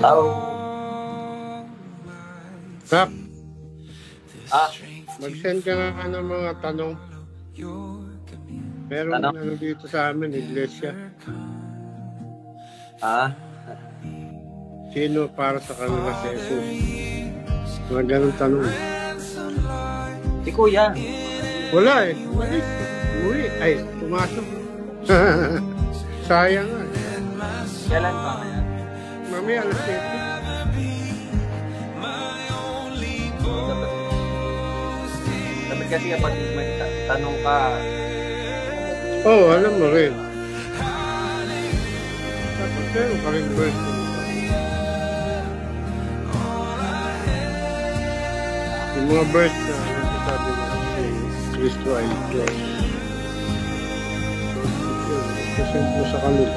Tao. Kap, mag-send ka nga ng mga tanong. Meron ano dito sa amin, iglesia. Sino para sa kanila si Jesus? Mga ganun tanong. Si Kuya. Wala eh. Uwi. Ay, pumasok. Sayang nga. Kailan pa kaya? Mamaya alas 7. Dapat kasi kapag may tanong ka. Oo, alam mo rin. Dapat meron ka rin verse. Yung mga verse na nagsasabi na si Kristo ay Diyos. Present mo sa kanila.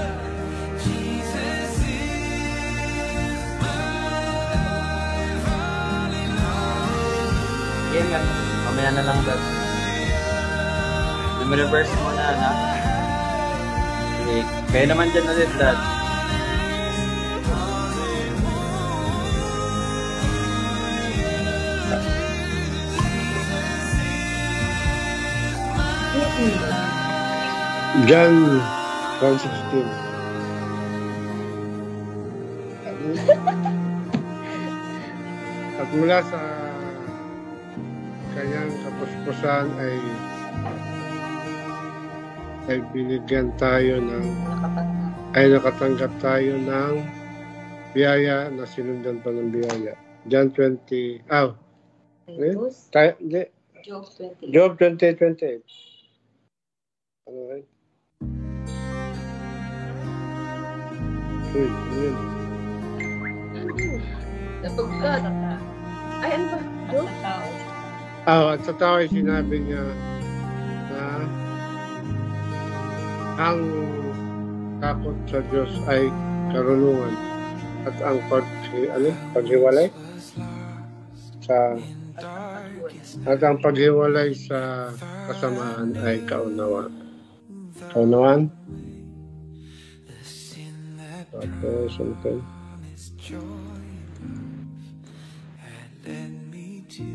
Yan nga. Mamaya na lang dad. Reverse mo na, ha? Okay. Kaya naman dyan ulit, dad. John 1:16. At mula sa kanyang kapuspusan ay binigyan tayo ng nakatanggap tayo ng biyaya na sinundan pa ng biyaya. John 20. Job 20:28. Ano rin? Uy, ano yun? Napagkat. Ay, ano ba? Job? At sa tao ay sinabi niya na ang takot sa Diyos ay karunungan at ang paghiwalay sa kasamaan ay kaunawaan. Tapos,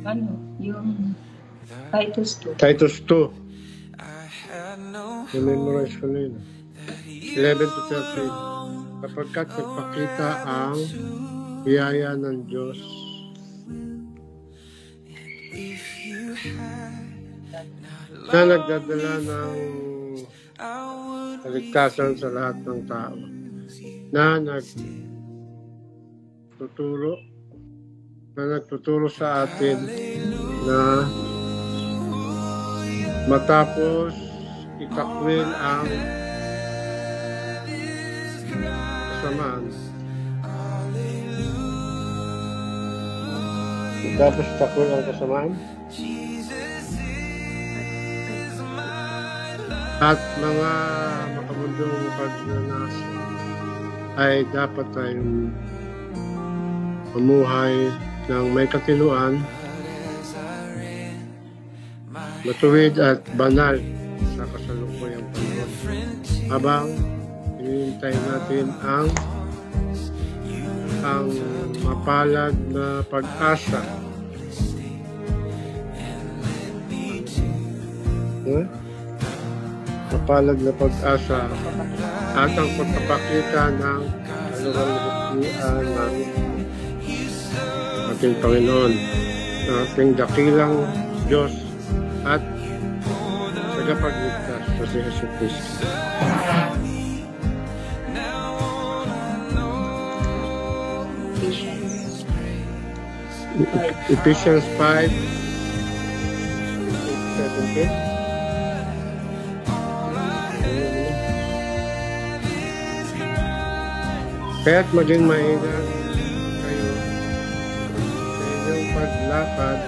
ano? Yung Titus 2. Titus 2. I-memorize ko na yun. 11-13. Kapagkat nagpakita ang biyaya ng Diyos na nagdadala ng kaligtasan sa lahat ng tao, na nagtuturo sa atin na matapos itakwil ang kasamaan. Matapos itakwil ang kasamaan at mga makamundong pagnanasa ay dapat tayong mamuhay ng may katinuan, matuwid at banal sa kasalukuyang panahon, habang hinihintay natin ang mapalad na pag-asa. Mapalad na pag-asa at ang pagpapakita ng kaluwalhatian ng ating Panginoon, ating dakilang Diyos at tagapagligtas na si Jesus Cristo. Ephesians 5:17. Kaya't maging maingat kayo sa inyong paglakad,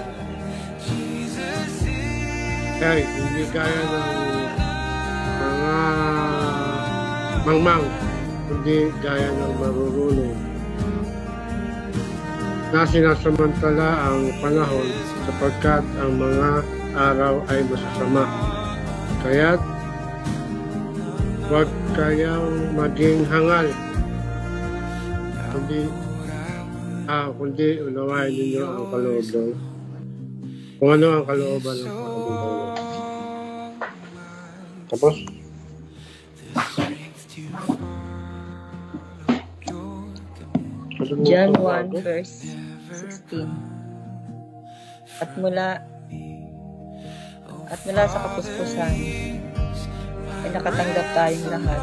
kaya hindi kaya ng mga mangmang, hindi gaya ng marurunong na sinasamantala ang panahon, sapagkat ang mga araw ay masasama. Kaya't huwag kayang maging hangal, kundi Kundi unawain ninyo ang kalooban. Kung ano ang kalooban ng Panginoon. Tapos? John 1 verse 16. At mula sa kapuspusan ay nakatanggap tayong lahat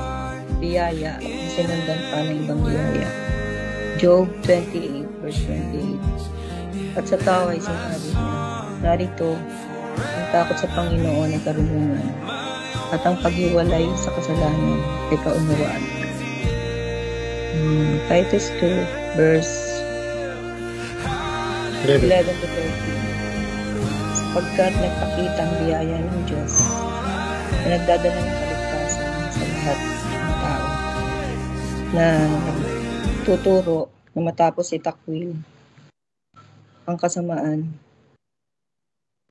biyaya at sinundan pa ng ibang biyaya. Job 28 verse 28. At sa tao ay sinabi niya, narito ang takot sa Panginoon ay karunungan at ang paghiwalay sa kasalanan ay kaunawaan. Titus 2 verse 11 to 13. Sapagkat nagpakita ang biyaya ng Diyos na nagdadala ng kaligtasan sa lahat ng tao na tuturo na matapos itakwil ang kasamaan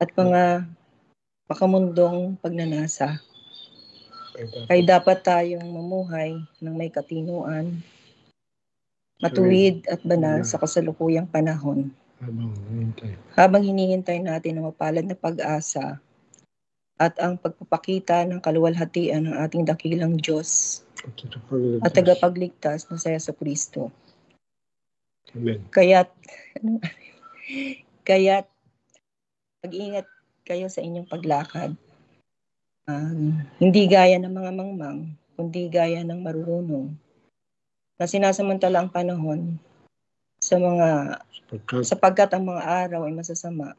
at mga makamundong pagnanasa ay dapat tayong mamuhay ng may katinuan, matuwid at banal sa kasalukuyang panahon. Habang hinihintay natin ang mapalad na pag-asa at ang pagpapakita ng kaluwalhatian ng ating dakilang Diyos at tagapagligtas na si Jesucristo. Amen. Kaya't mag-ingat kayo sa inyong paglakad. Hindi gaya ng mga mangmang, kundi gaya ng marurunong na sinasamantala ang panahon sapagkat ang mga araw ay masasama.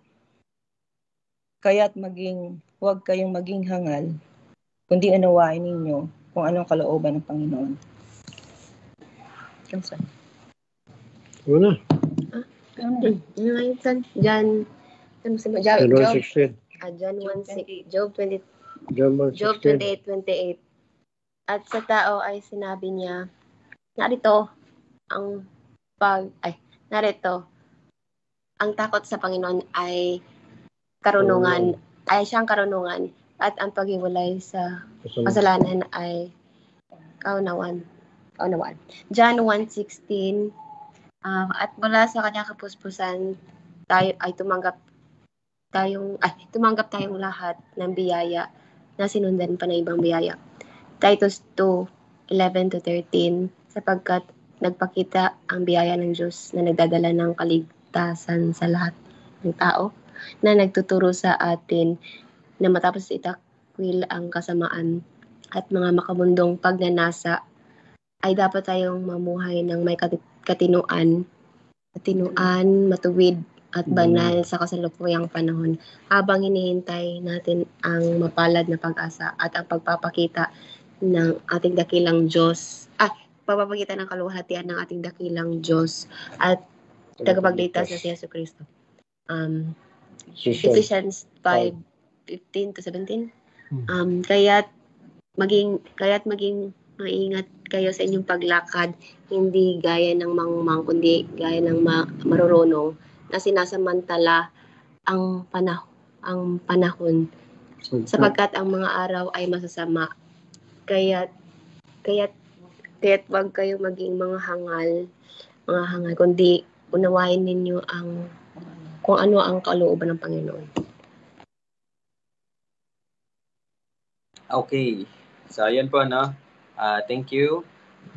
Kaya't huwag kayong maging hangal, kundi unawain ninyo kung anong kalooban ng Panginoon. Kamsa? Una. John 16. Job 28:28. At sa tao ay sinabi niya, narito ang takot sa Panginoon ay siyang karunungan at ang paghiwalay sa kasalanan ay kaunawan. John 1:16. At mula sa kanyang kapuspusan tumanggap tayong lahat ng biyaya na sinundan pa ng ibang biyaya. Titus 2:11 to 13. Sapagkat nagpakita ang biyaya ng Diyos na nagdadala ng kaligtasan sa lahat ng tao na nagtuturo sa atin na matapos itakwil ang kasamaan at mga makamundong pagnanasa ay dapat tayong mamuhay ng may katinuan, matuwid at banal sa kasalukuyang panahon habang hinihintay natin ang mapalad na pag-asa at ang pagpapakita ng ating dakilang Diyos pagpapakita ng kaluwalhatian ng ating dakilang Diyos at tagapagligtas na si Jesucristo. Ephesians 5:15 to 17. Kaya't maging maingat kayo sa inyong paglakad, hindi gaya ng mangmang, kundi gaya ng marurunong na sinasamantala ang panahon sapagkat ang mga araw ay masasama. Kaya't wag kayo maging mga hangal, kundi unawain ninyo kung ano ang kalooban ng Panginoon. Okay. So, ayan po, no? Thank you.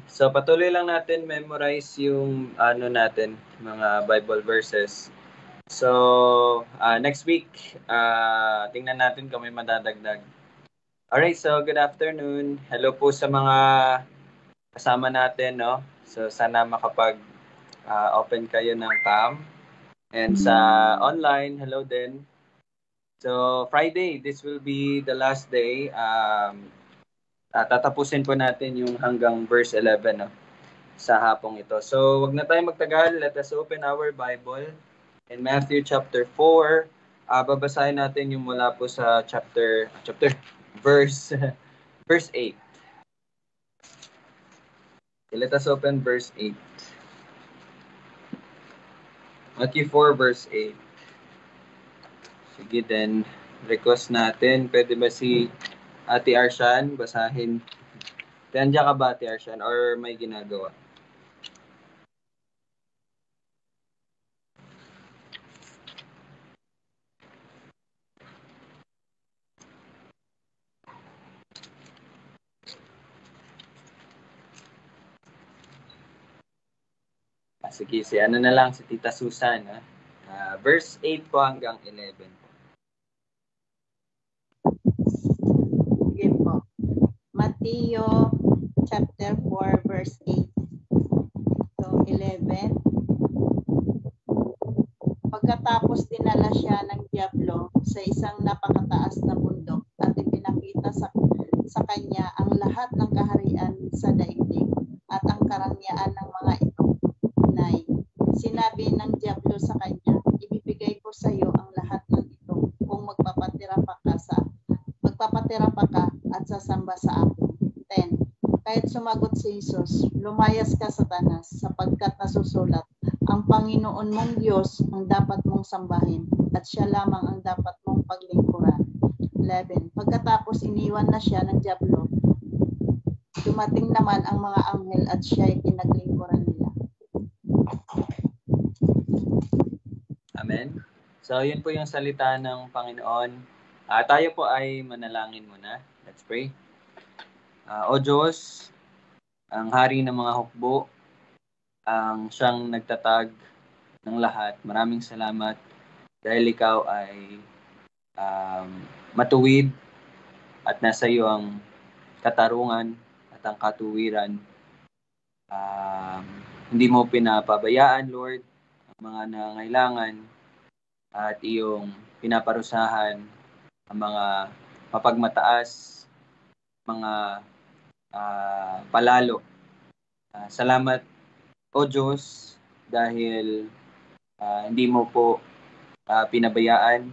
So, patuloy lang natin memorize yung mga Bible verses. So, next week, tingnan natin kung may madadagdag. Alright, so good afternoon. Hello po sa mga kasama natin, no? So, sana makapag-open kayo ng cam. And sa online, hello din. So, Friday, this will be the last day. Tatapusin po natin yung hanggang verse 11, no? Sa hapong ito. So, wag na tayo magtagal. Let us open our Bible in Matthew chapter 4. Babasahin natin yung mula po sa verse 8. Let us open verse 8. Matthew 4 verse 8. Sige din, request natin. Pwede ba si Ate Arshan basahin? Nandiyan ka ba, Ate Arshan? Or may ginagawa? sige, si ano na lang, si Tita Susan. Verse 8 po hanggang 11 po. Sige po. Mateo chapter 4 verse 8 to 11. Pagkatapos dinala siya ng dyablo sa isang napakataas na bundok at ipinakita sa kanya ang lahat ng kaharian sa daigdig at ang karangyaan ng mga ito. Nay, sinabi ng dyablo sa kanya, ibibigay ko sa iyo ang lahat ng ito kung magpapatira pa ka at sasamba sa akin. 10. Kahit sumagot si Jesus, lumayas ka Satanas, sapagkat nasusulat, ang Panginoon mong Diyos ang dapat mong sambahin at siya lamang ang dapat mong paglingkuran. 11. Pagkatapos iniwan na siya ng dyablo, dumating naman ang mga anghel at siya ay pinaglingkuran nila. Amen. So, yun po yung salita ng Panginoon. Tayo po ay manalangin muna. Let's pray. O Diyos, ang hari ng mga hukbo, ang siyang nagtatag ng lahat. Maraming salamat dahil ikaw ay matuwid at nasa iyo ang katarungan at ang katuwiran. Hindi mo pinapabayaan, Lord, ang mga nangangailangan at iyong pinaparusahan ang mga mapagmataas, mga palalo. Salamat, O Diyos, dahil hindi mo po pinabayaan.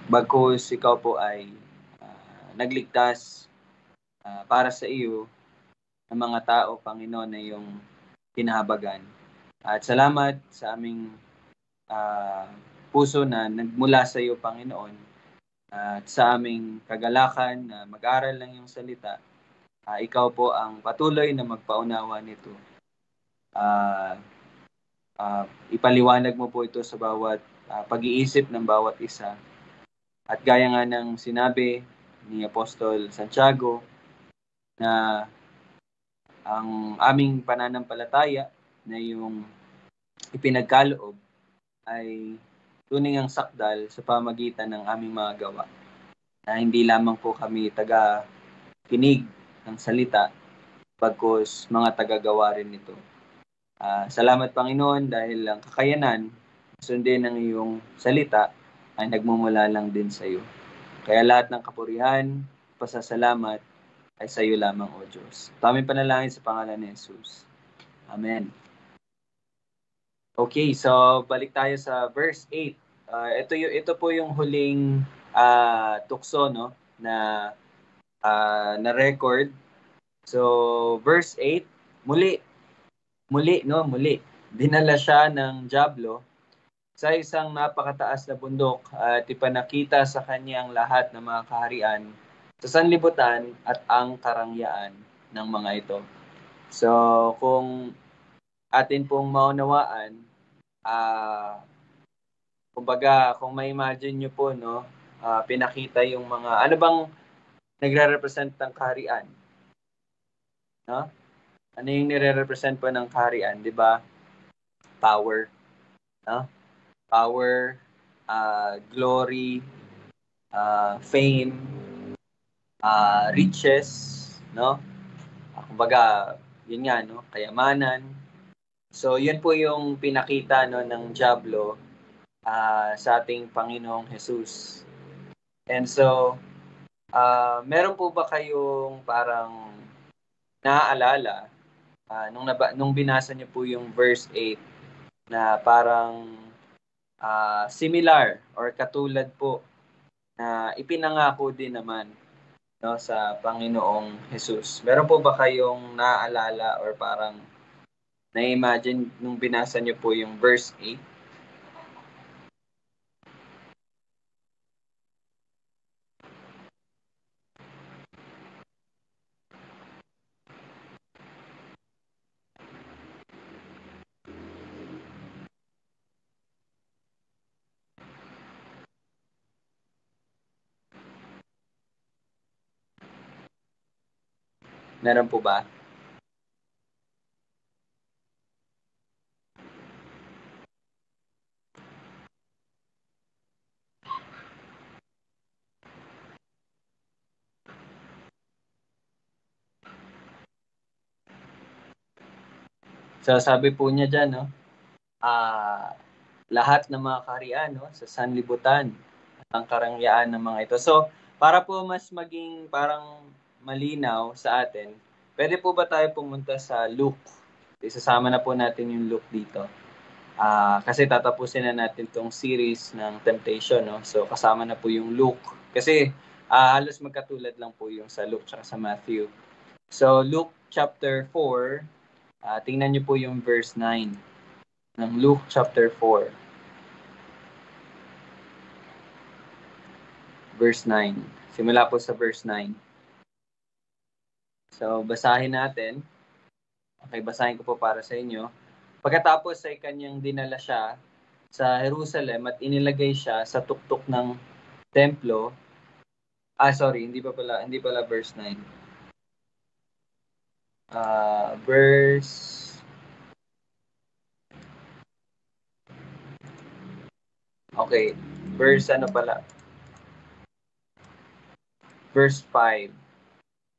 Bagkus ikaw po ay nagligtas para sa iyo ng mga tao, Panginoon, na iyong pinahabagan. At salamat sa aming puso na nagmula sa iyo, Panginoon, at sa aming kagalakan na mag-aral ng iyong salita. Ikaw po ang patuloy na magpaunawa nito. Ipaliwanag mo po ito sa bawat pag-iisip ng bawat isa. At gaya nga ng sinabi ni Apostol Santiago na ang aming pananampalataya na yung ipinagkaloob ay tunay ang sakdal sa pamagitan ng aming mga gawa. Na hindi lamang po kami taga-kinig ng salita, bagkus mga taga-gawa rin nito. Salamat Panginoon dahil ang kakayanan sundin ng iyong salita ay nagmumula lang din sa iyo. Kaya lahat ng kapurihan, pasasalamat ay sa iyo lamang, O Diyos. Aming panalangin sa pangalan ni Jesus. Amen. Okay, so balik tayo sa verse 8. Ito po yung huling tukso, no, na record. So verse 8, muli, dinala siya ng dyablo sa isang napakataas na bundok at ipanakita sa kanyang lahat ng mga kaharian sa sanlibutan at ang karangyaan ng mga ito. So, kung atin pong maunawaan, kumbaga, kung ma-imagine nyo po, no, pinakita yung mga, ano bang nagre-represent ng kaharian? No? Ano yung nire-represent po ng kaharian? Di ba? Power. No? Power, glory, fame, riches, no? Kumbaga, yun nga, no? Kayamanan. So, yun po yung pinakita, no, ng dyablo sa ating Panginoong Jesus. And so, meron po ba kayong parang naaalala nung binasa niyo po yung verse 8 na parang similar or katulad po na ipinangako din naman, no, sa Panginoong Jesus. Meron po ba kayong naaalala or parang na-imagine nung binasa niyo po yung verse 8? Meron po ba? So sabi po niya dyan, no, lahat ng mga kaharian, no, sa sanlibutan, ang karangyaan ng mga ito. So, para po mas maging parang malinaw sa atin, pwede po ba tayo pumunta sa Luke? Isasama na po natin yung Luke dito. Kasi tatapusin na natin tong series ng temptation, no? So, kasama na po yung Luke. Kasi halos magkatulad lang po yung sa Luke at sa Matthew. So, Luke chapter 4, tingnan niyo po yung verse 9 ng Luke chapter 4. Verse 9. Simula po sa verse 9. So, basahin natin. Okay, basahin ko po para sa inyo. Pagkatapos ay kanyang dinala siya sa Jerusalem at inilagay siya sa tuktok ng templo. Sorry, hindi pala verse 9. Okay, verse 5.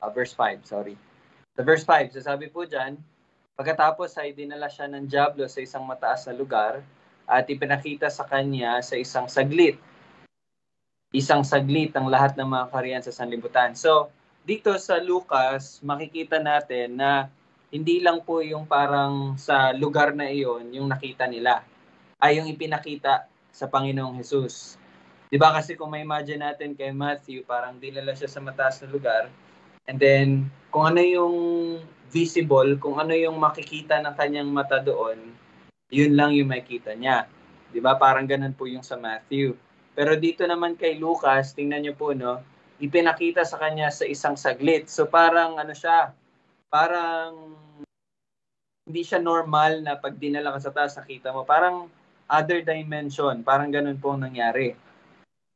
Verse 5, sorry. Sa verse 5, sasabi po dyan, pagkatapos ay dinala siya ng dyablo sa isang mataas na lugar at ipinakita sa kanya sa isang saglit. Isang saglit ang lahat ng mga kaharian sa sanlibutan. So, dito sa Lucas, makikita natin na hindi lang po yung parang sa lugar na iyon yung nakita nila, ay yung ipinakita sa Panginoong Jesus. Diba kasi kung may imagine natin kay Matthew, parang dinala siya sa mataas na lugar, and then kung ano yung visible, kung ano yung makikita ng kanyang mata doon, yun lang yung makikita niya. Diba? Parang ganun po yung sa Matthew. Pero dito naman kay Lucas, tingnan niyo po, no, ipinakita sa kanya sa isang saglit. So parang ano siya, parang hindi siya normal na pag dinala ka sa taas, nakita mo. Parang other dimension. Parang ganun po ang nangyari.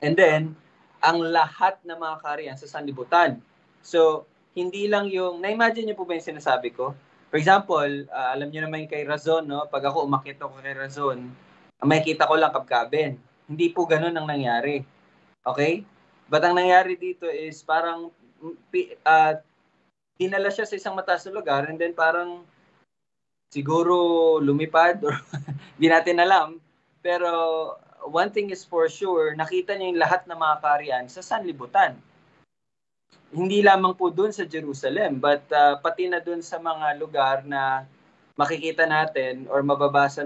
And then, ang lahat ng mga kaharian sa sanlibutan. So, hindi lang yung, na-imagine niyo po ba yung sinasabi ko? For example, alam niyo naman kay Razon, no? Pag ako umakyat ako kay Razon, makikita ko lang kabkaben. Hindi po ganun ang nangyari. Okay? But ang nangyari dito is parang dinala siya sa isang mataas na lugar and then parang siguro lumipad or hindi natin alam. Pero one thing is for sure, nakita niya yung lahat ng mga kaharian sa sanlibutan. Hindi lamang po doon sa Jerusalem, but pati na doon sa mga lugar na makikita natin or mababasa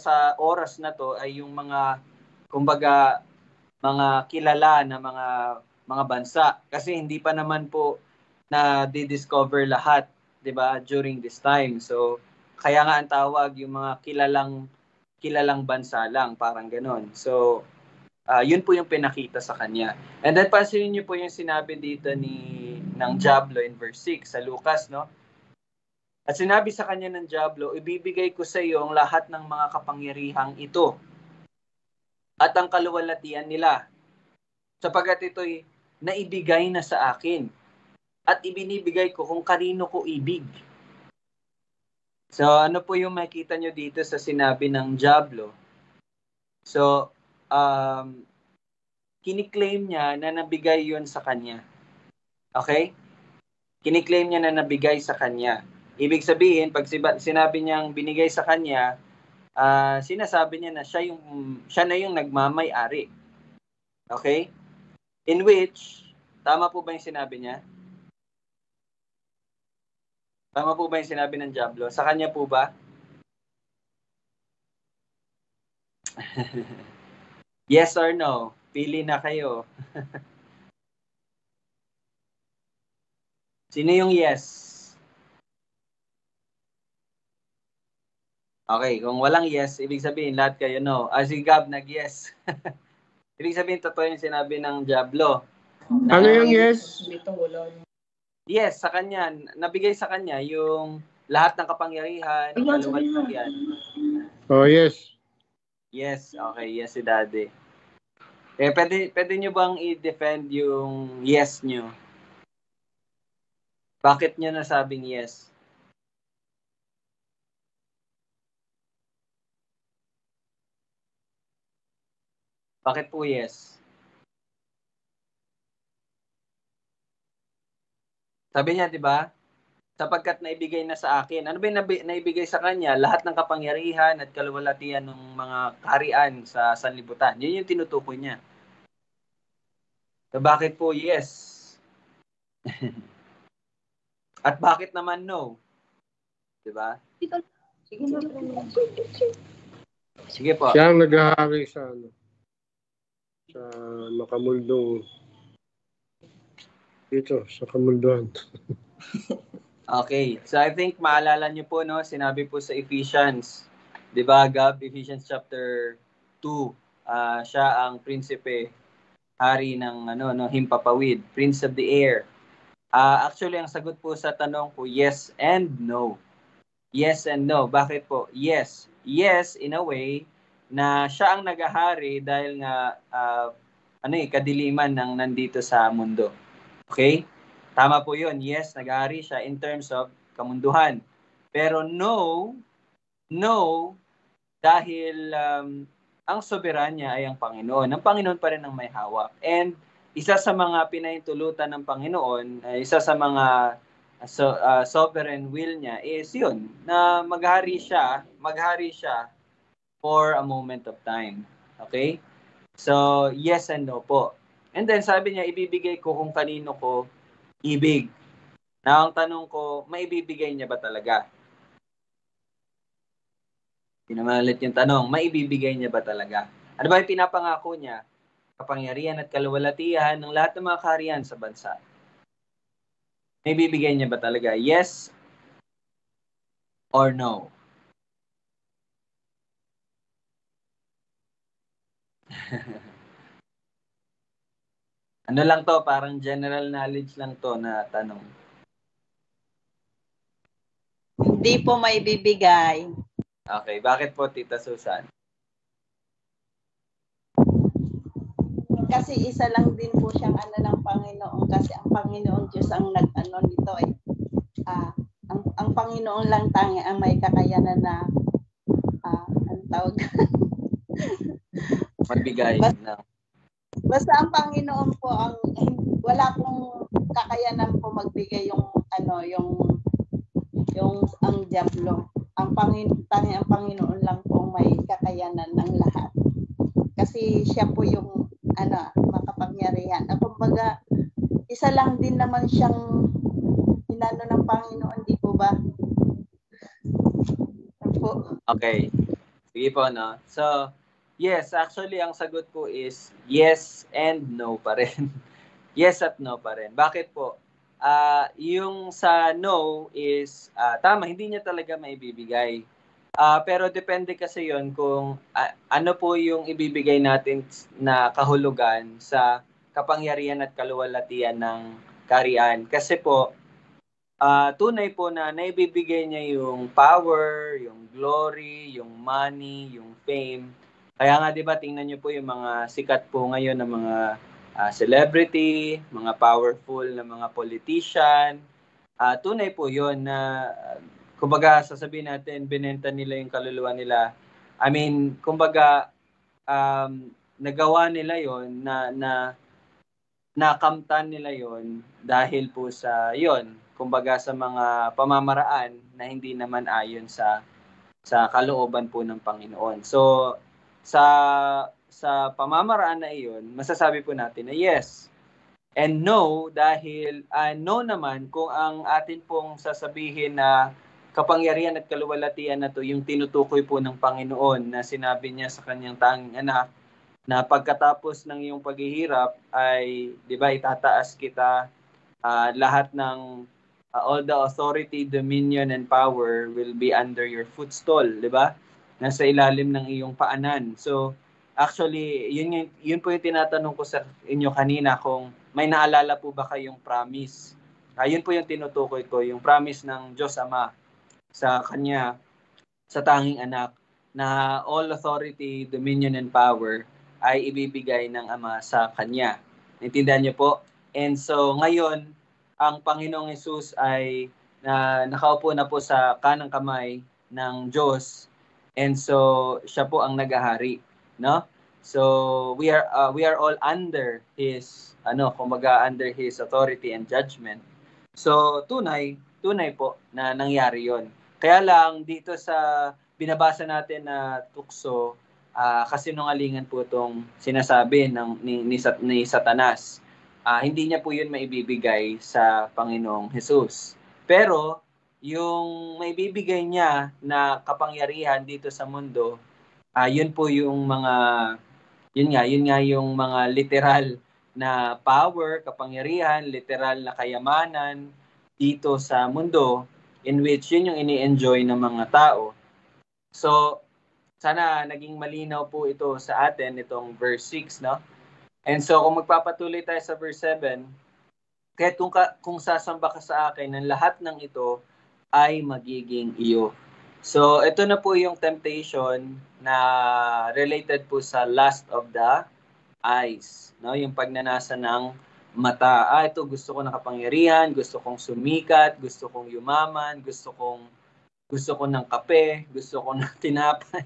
sa oras na to ay yung mga, kumbaga, mga kilala na mga bansa. Kasi hindi pa naman po na di-discover lahat, 'di ba, during this time. So, kaya nga ang tawag yung mga kilalang bansa lang, parang ganoon. So, yun po yung pinakita sa kanya. And then pansinin niyo po yung sinabi dito ng Diablo in verse 6 sa Lucas, no? At sinabi sa kanya ng Diablo, ibibigay ko sa iyo ang lahat ng mga kapangyarihang ito at ang kaluwalhatian nila, sapagkat ito'y naibigay na sa akin at ibinibigay ko kung kanino ko ibig. So, ano po yung makita nyo dito sa sinabi ng Diablo? So, kiniklaim niya na nabigay yun sa kanya. Okay? Kiniklaim niya na nabigay sa kanya. Ibig sabihin, pag sinabi niyang binigay sa kanya, sinasabi niya na siya na yung nagmamay-ari. Okay? In which, tama po ba yung sinabi niya? Tama po ba yung sinabi ng Diablo? Sa kanya po ba? Yes or no? Pili na kayo. Sino yung yes? Okay, kung walang yes, ibig sabihin lahat kayo no. Si Gab nag-yes. Ibig sabihin totoo yung sinabi ng Diablo. Ano yung yes? Yes, sa kanya. Nabigay sa kanya yung lahat ng kapangyarihan, kaluwalhatian. Oh, yes. Yes, okay. Yes si Daddy. Pwede nyo bang i-defend yung yes nyo? Bakit nyo nasabing yes? Bakit po yes? Sabi niya, di ba? sapagkat naibigay na sa akin. Ano ba yung naibigay sa kanya? Lahat ng kapangyarihan at kaluwalhatian ng mga kaharian sa sanlibutan. Yun yung tinutukoy niya. So, bakit po yes? At bakit naman no? Diba? Sige po. Siya ang naghahari sa sa makamuldong dito, sa kamulduhan. Okay. So I think maalala niyo po, no, sinabi po sa Ephesians, 'di ba, Gab? Ephesians chapter 2. Siya ang prinsipe, hari ng himpapawid, prince of the air. Actually ang sagot po sa tanong ko, yes and no. Yes and no. Bakit po? Yes. Yes in a way na siya ang nagahari dahil nga kadiliman ng nandito sa mundo. Okay? Tama po yun. Yes, nag-aari siya in terms of kamunduhan. Pero no, dahil ang soberanya ay ang Panginoon. Ang Panginoon pa rin ang may hawak. And isa sa mga pinahintulutan ng Panginoon, isa sa mga sovereign will niya is yun, na maghari siya for a moment of time. Okay? So, yes and no po. And then sabi niya, ibibigay ko kung kanino ko ibig. Na ang tanong ko, maibibigay niya ba talaga? Pinamalit yung tanong, maibibigay niya ba talaga? Ano ba yung pinapangako niya? Kapangyarihan at kaluwalhatian ng lahat ng mga kaharian sa bansa. Maibibigay niya ba talaga? Yes or no? Ano lang to, parang general knowledge lang to na tanong. Hindi po maibibigay. Okay, bakit po, Tita Susan? Kasi isa lang din po siyang ng Panginoon, kasi ang Panginoon Diyos ang nito eh. Ang Panginoon lang tangi ang may kakayanan na ang tawag magbigay na. Basta ang Panginoon po ang wala pong kakayanan po magbigay yung ang diablo. Ang Panginoon lang po may kakayanan ng lahat. Kasi siya po yung makapangyarihan. Kumbaga, isa lang din naman siyang inano ng Panginoon, di po ba? Okay. Sige po, no? So, yes, actually, ang sagot ko is yes and no pa rin. Yes at no pa rin. Bakit po? Yung sa no is, tama, hindi niya talaga maibibigay. Pero depende kasi yon kung ano po yung ibibigay natin na kahulugan sa kapangyarihan at kaluwalhatian ng kaharian. Kasi po, tunay po na naibibigay niya yung power, yung glory, yung money, yung fame. Kaya nga 'di ba, tingnan niyo po yung mga sikat po ngayon ng mga celebrity, mga powerful na mga politician. Tunay po 'yon na kumbaga sasabihin natin binenta nila yung kaluluwa nila. I mean, kumbaga nagawa nila 'yon na nakamtan nila 'yon dahil po sa 'yon, kumbaga sa mga pamamaraan na hindi naman ayon sa kalooban po ng Panginoon. So sa pamamaraan na iyon, masasabi po natin na yes and no, dahil no naman kung ang atin pong sasabihin na kapangyarihan at kaluwalhatian na to yung tinutukoy po ng Panginoon na sinabi niya sa kanyang tanging anak na pagkatapos ng iyong paghihirap ay, di ba, itataas kita, lahat ng all the authority, dominion, and power will be under your footstool, di ba? Nasa ilalim ng iyong paanan. So, actually, yun po yung tinatanong ko sa inyo kanina, kung may naalala po ba kayong promise. Yun po yung tinutukoy ko, yung promise ng Diyos Ama sa Kanya, sa tanging anak, na all authority, dominion, and power ay ibibigay ng Ama sa Kanya. Naintindihan niyo po? And so, ngayon, ang Panginoong Hesus ay nakaupo na po sa kanang kamay ng Diyos. And so, siya po ang naghahari, no? So, we are all under his, kumbaga under his authority and judgment. So, tunay tunay po na nangyari yon. Kaya lang dito sa binabasa natin na tukso, kasinungalingan po itong sinasabi ni Satanas. Hindi niya po yun maibibigay sa Panginoong Jesus. Pero yung maibibigay niya na kapangyarihan dito sa mundo, yun po yung mga, yun nga yung mga literal na power, kapangyarihan, literal na kayamanan dito sa mundo, in which yun yung ini-enjoy ng mga tao. So, sana naging malinaw po ito sa atin, itong verse 6, no? And so, kung magpapatuloy tayo sa verse 7, kahit kung sasamba ka sa akin, ng lahat ng ito ay magiging iyo. So, ito na po yung temptation na related po sa lust of the eyes, no? Yung pagnanasa ng mata. Ito gusto ko ng kapangyarihan, gusto kong sumikat, gusto kong yumaman, gusto ko ng kape, gusto ko ng tinapay.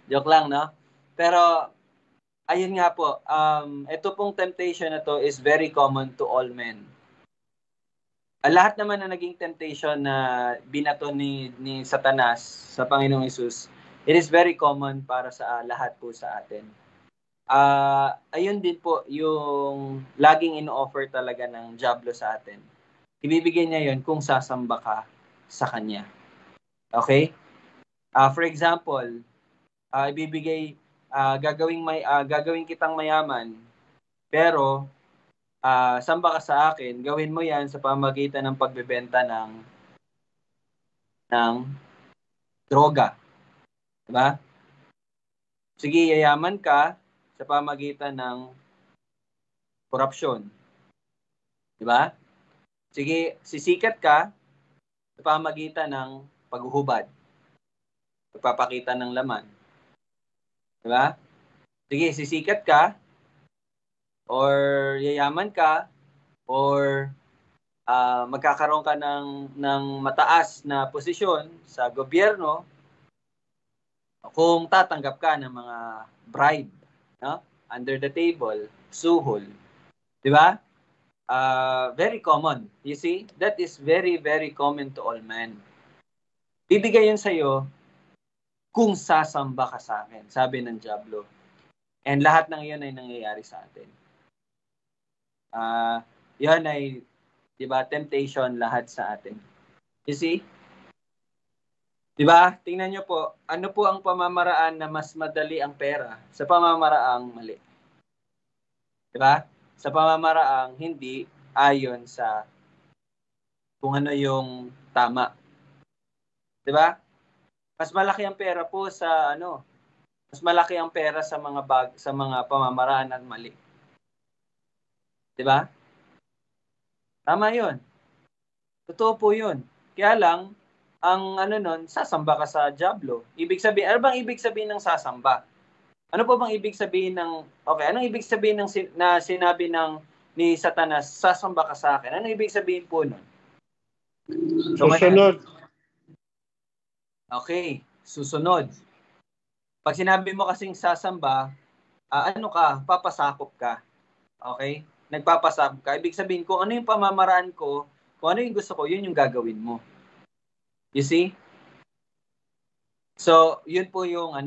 Joke lang, no? Pero ayun nga po, ito pong temptation na to is very common to all men. Lahat naman na naging temptation na binato ni Satanas sa Panginoong Hesus, it is very common para sa lahat po sa atin. Ayun din po yung laging ino-offer talaga ng diablo sa atin. Ibibigay niya yun kung sasamba ka sa kanya. Okay? For example, ibibigay, gagawin kitang mayaman, pero samba ka sa akin, gawin mo yan sa pamagitan ng pagbebenta ng droga. Diba? Sige, yayaman ka sa pamagitan ng korupsyon. Diba? Sige, sisikat ka sa pamagitan ng paghuhubad. Pagpapakita ng laman. Diba? Sige, sisikat ka or yayaman ka or magkakaroon ka ng mataas na posisyon sa gobyerno kung tatanggap ka ng mga bribe, no? Under the table, suhol. Diba? Very common. You see? That is very, very common to all men. Bibigay yun sa'yo kung sasamba ka sa akin, sabi ng diablo. And lahat ng iyon ay nangyayari sa atin. Yan ay, diba, temptation lahat sa atin. You see? Diba? Tingnan nyo po, ano po ang pamamaraan na mas madali ang pera sa pamamaraang mali? Diba? Sa pamamaraang hindi ayon sa kung ano yung tama. Diba? Mas malaki ang pera po sa mas malaki ang pera sa mga pamamaraan at mali. 'Di ba? Tama 'yun. Totoo po 'yun. Kaya lang ang sasamba ka sa diablo. Ibig sabihin, ano bang ibig sabihin ng sasamba? Ano po bang ibig sabihin anong ibig sabihin na sinabi ni Satanas, sasamba ka sa akin? Ano ibig sabihin po nun? Susunod. Okay, susunod. Pag sinabi mo kasing sasamba, papasakop ka. Okay? Nagpapasakop ka. Ibig sabihin, kung ano yung pamamaraan ko, kung ano yung gusto ko, yun yung gagawin mo. You see? So, yun po yung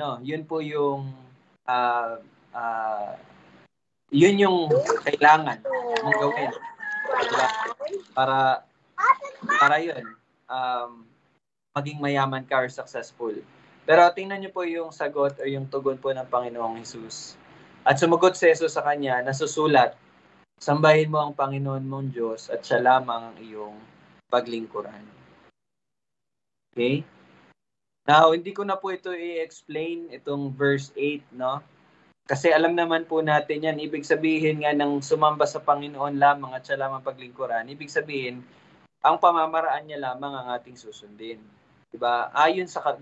yun yung kailangan mong gawin. Diba? Para yun, maging mayaman ka or successful. Pero tingnan niyo po yung sagot o yung tugon po ng Panginoong Hesus. At sumagot si Jesus sa kanya, nasusulat, sambahin mo ang Panginoon mong Diyos at siya lamang ang iyong paglingkuran. Okay? Now, hindi ko na po ito i-explain, itong verse 8, no? Kasi alam naman po natin yan, ibig sabihin nga ng sumamba sa Panginoon lamang at siya lamang paglingkuran, ibig sabihin, ang pamamaraan niya lamang ang ating susundin. Diba?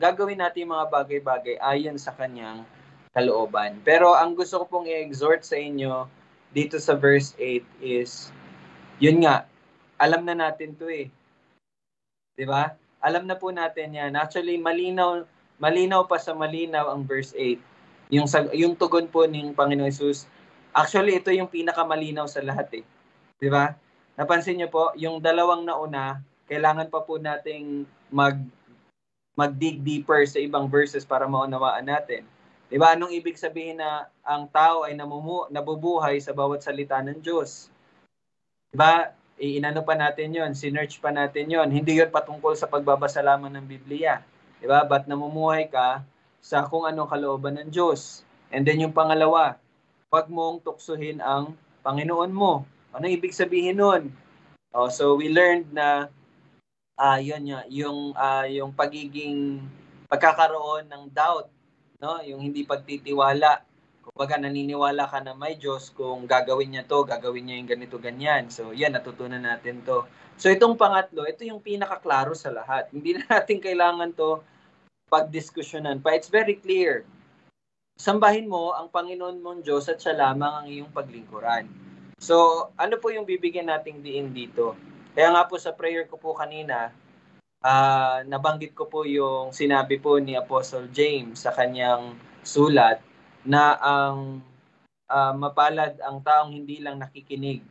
Gagawin natin yung mga bagay-bagay ayon sa kanyang kalooban. Pero ang gusto ko pong i-exhort sa inyo dito sa verse 8 is, yun nga, alam na natin to eh. Diba? Alam na po natin yan. Actually, malinaw pa sa malinaw ang verse 8. Yung tugon po ng Panginoon Hesus, actually ito yung pinakamalinaw sa lahat eh. 'Di ba? Napansin niyo po, yung dalawang nauna, kailangan pa po nating mag-dig deeper sa ibang verses para maunawaan natin. Diba? Anong ibig sabihin na ang tao ay nabubuhay sa bawat salita ng Diyos? Diba? Inano pa natin yon, sinearch pa natin yon. Hindi yon patungkol sa pagbabasa lamang ng Biblia. Diba? Ba't namumuhay ka sa kung anong kalooban ng Diyos? And then yung pangalawa, huwag mong tuksuhin ang Panginoon mo. Ano ibig sabihin nun? So we learned na yung pagkakaroon ng doubt, no? Yung hindi pagtitiwala. Kumbaga naniniwala ka na may Diyos, kung gagawin niya to, gagawin niya yung ganito ganyan. So yan, natutunan natin to. So itong pangatlo, ito yung pinakaklaro sa lahat. Hindi na natin kailangan to pagdiskusyonan pa. It's very clear. Sambahin mo ang Panginoon mong Diyos at siya lamang ang iyong paglingkuran. So ano po yung bibigyan nating diin dito? Kaya nga po sa prayer ko po kanina, nabanggit ko po yung sinabi po ni Apostle James sa kanyang sulat na ang mapalad ang taong hindi lang nakikinig,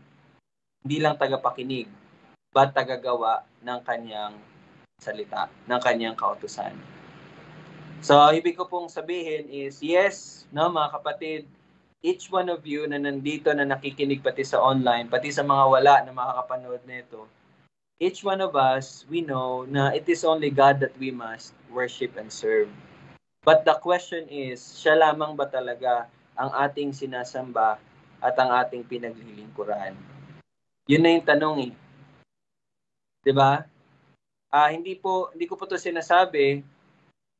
hindi lang tagapakinig, but tagagawa ng kanyang salita, ng kanyang kautusan. So, ibig ko pong sabihin is, yes, no, mga kapatid, each one of you na nandito na nakikinig pati sa online, pati sa mga wala na makakapanood nito, each one of us, we know na it is only God that we must worship and serve. But the question is, siya lamang ba talaga ang ating sinasamba at ang ating pinaglilingkuran? Yun na yung tanong eh. 'Di ba? Hindi ko po 'to sinasabi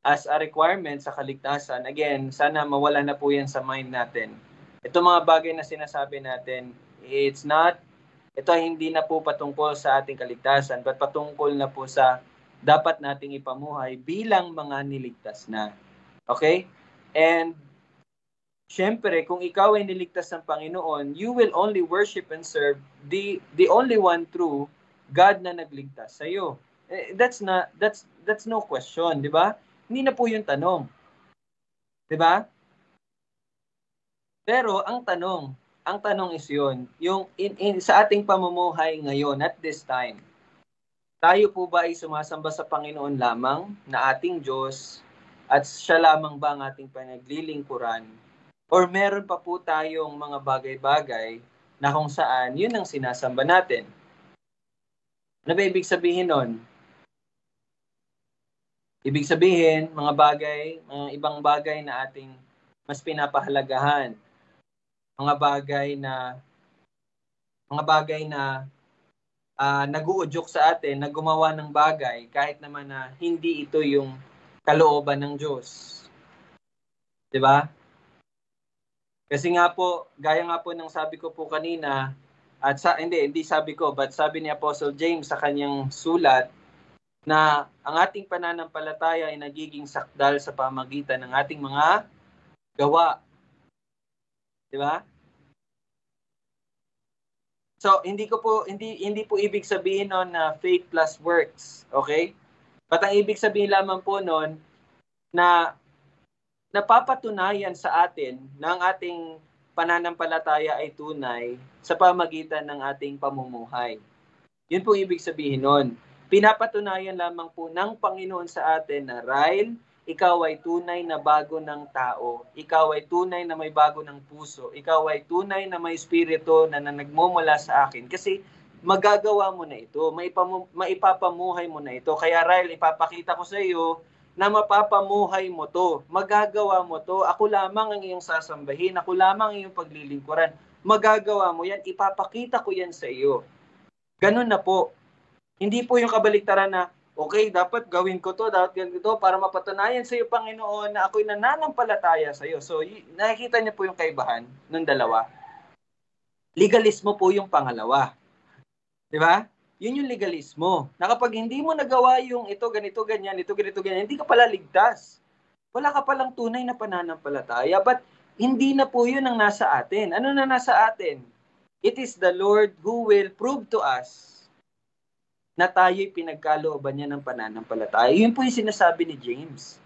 as a requirement sa kaligtasan. Again, sana mawala na po yan sa mind natin. Ito mga bagay na sinasabi natin, ito ay hindi na po patungkol sa ating kaligtasan, but patungkol na po sa dapat nating ipamuhay bilang mga niligtas na. Okay? And syempre, kung ikaw ay niligtas ng Panginoon, you will only worship and serve the only one true God na nagligtas sa iyo. That's no question, 'di ba? Hindi na po 'yung tanong. 'Di ba? Pero ang tanong is 'yun, yung sa ating pamumuhay ngayon at this time. Tayo po ba ay sumasamba sa Panginoon lamang na ating Diyos at siya lamang ba ang ating pinaglilingkuran? Or meron pa po tayong mga bagay-bagay na kung saan yun ang sinasamba natin? Ano ba ibig sabihin nun? Ibig sabihin, mga ibang bagay na ating mas pinapahalagahan. Mga bagay na nag-uudyok sa atin na gumawa ng bagay kahit naman na hindi ito yung kalooban ng Diyos. 'Di ba? Kasi nga po, gaya nga po ng sabi ko po kanina, at hindi sabi ko, but sabi ni Apostle James sa kanyang sulat, na ang ating pananampalataya ay nagiging sakdal sa pamagitan ng ating mga gawa. 'Di ba? So, hindi po ibig sabihin noon na faith plus works, okay? But ang ibig sabihin lamang po noon na napapatunayan sa atin na ang ating pananampalataya ay tunay sa pamagitan ng ating pamumuhay. Yun po ibig sabihin nun. Pinapatunayan lamang po ng Panginoon sa atin na, Ryle, ikaw ay tunay na bago ng tao. Ikaw ay tunay na may bago ng puso. Ikaw ay tunay na may espiritu na nagmumula sa akin. Kasi magagawa mo na ito. Maipapamuhay mo na ito. Kaya Ryle, ipapakita ko sa iyo na mapapamuhay mo to. Magagawa mo to. Ako lamang ang iyong sasambahin. Ako lamang ang iyong paglilingkuran. Magagawa mo yan. Ipapakita ko yan sa iyo. Ganun na po. Hindi po yung kabaliktaran na, okay, dapat gawin ko to, dapat gawin ko to, para mapatunayan sa iyo, Panginoon, na ako'y nananampalataya sa iyo. So, nakikita niyo po yung kaibahan ng dalawa. Legalismo po yung pangalawa. Di ba? Yun yung legalismo. Na kapag hindi mo nagawa yung ito, ganito, ganyan, hindi ka pala ligtas. Wala ka palang tunay na pananampalataya. But hindi na po yun ang nasa atin. Ano na nasa atin? It is the Lord who will prove to us na tayo'y pinagkalooban niya ng pananampalataya. Yun po yung sinasabi ni James.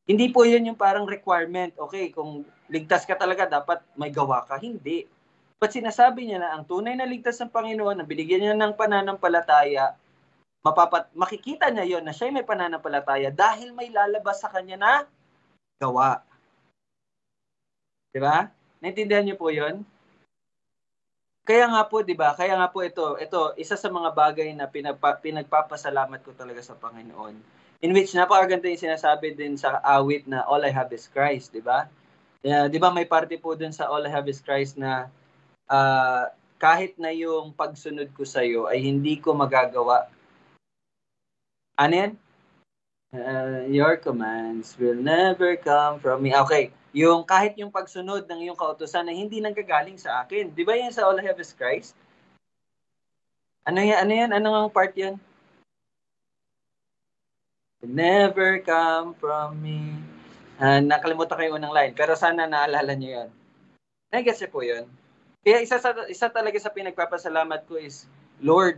Hindi po yun yung parang requirement. Okay, kung ligtas ka talaga, dapat may gawa ka. Hindi. But sinasabi niya na ang tunay na ligtas ng Panginoon, na binigyan niya ng pananampalataya, makikita niya yon na siya may pananampalataya dahil may lalabas sa kanya na gawa. Diba? Naintindihan niyo po yon? Kaya nga po, di ba? Kaya nga po ito, isa sa mga bagay na pinagpapasalamat ko talaga sa Panginoon. In which napakaganda yung sinasabi din sa awit na all I have is Christ, di ba? Di ba may parte po dun sa all I have is Christ na kahit na yung pagsunod ko sa iyo ay hindi ko magagawa. Ano yan? Your commands will never come from me. Okay. Yung kahit yung pagsunod ng iyong kautusan na hindi nanggagaling sa akin. Di ba yan sa all I have is Christ? Ano yan? Ano ang part yan? Never come from me. Nakalimutan ko yung unang line. Pero sana naalala niyo yan. Nagets po yun. Kaya isa talaga sa pinagpapasalamat ko is, Lord,